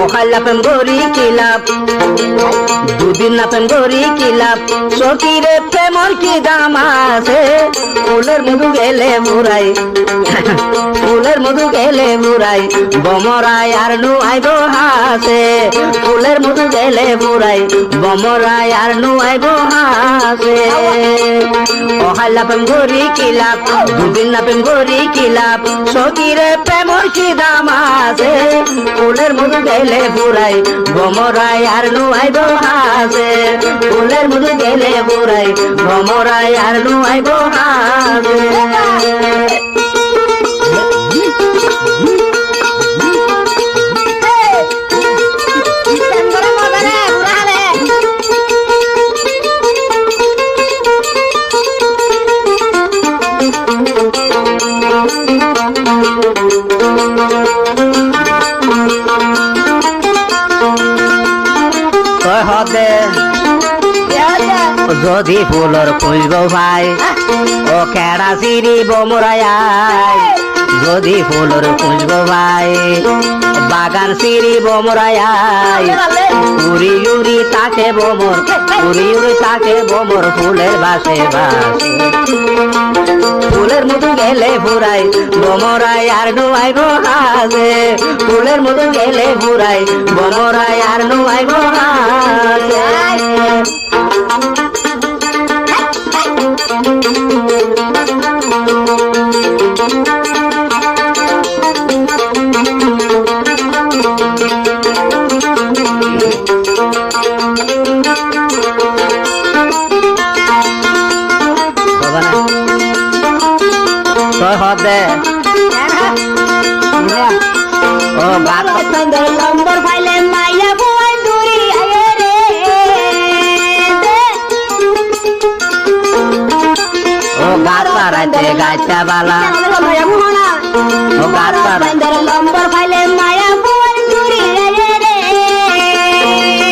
ওখালাপেম গরি কিলাপ দুদিন নাপেম গরি কিলাপ সকিরে প্রেমর কি দাম আছে ফুলের মধু গেলে বুড়াই ফুলের মধু গেলে বুড়াই বমরাই আর নুয়াই গো হাসে ফুলের মধু গেলে বুড়াই বমরাই আর নুয়াই গো হাসে ওখালাপেম গরি কিলাপ দুদিন নাপেম গরি কিলাপ সকিরে প্রেমর কি দাম আছে ফুলের মধু গেলে বুড়াই বমরাই আর নুয়াই গো হাসে ফুলের মধু গেলে বুড়াই বমরাই আর নুয়াই গো হাসে যদি ফুলর খুঁজব ভাই ও কেড়া সিঁড়ি বমরাই যদি ফুলর খুঁজব ভাই বাগান সিঁড়ি বমরাই উড়ি উড়ি তাকে বমর উড়ি উড়ি তাকে বমর ফুলের বাসে বাসে ফুলের মধু গেলে ফুরাই বমরাই আর নুয়াই গো হাসে ফুলের মধু গেলে ফুরাই বমরাই আর নুয়াই গো হাসে ও গাত নম্বর ফাইলে মাইয়া বই দূরি আয়ে রে ও গাত পারাইতে গাইতা বালা ও গাত পারাইতে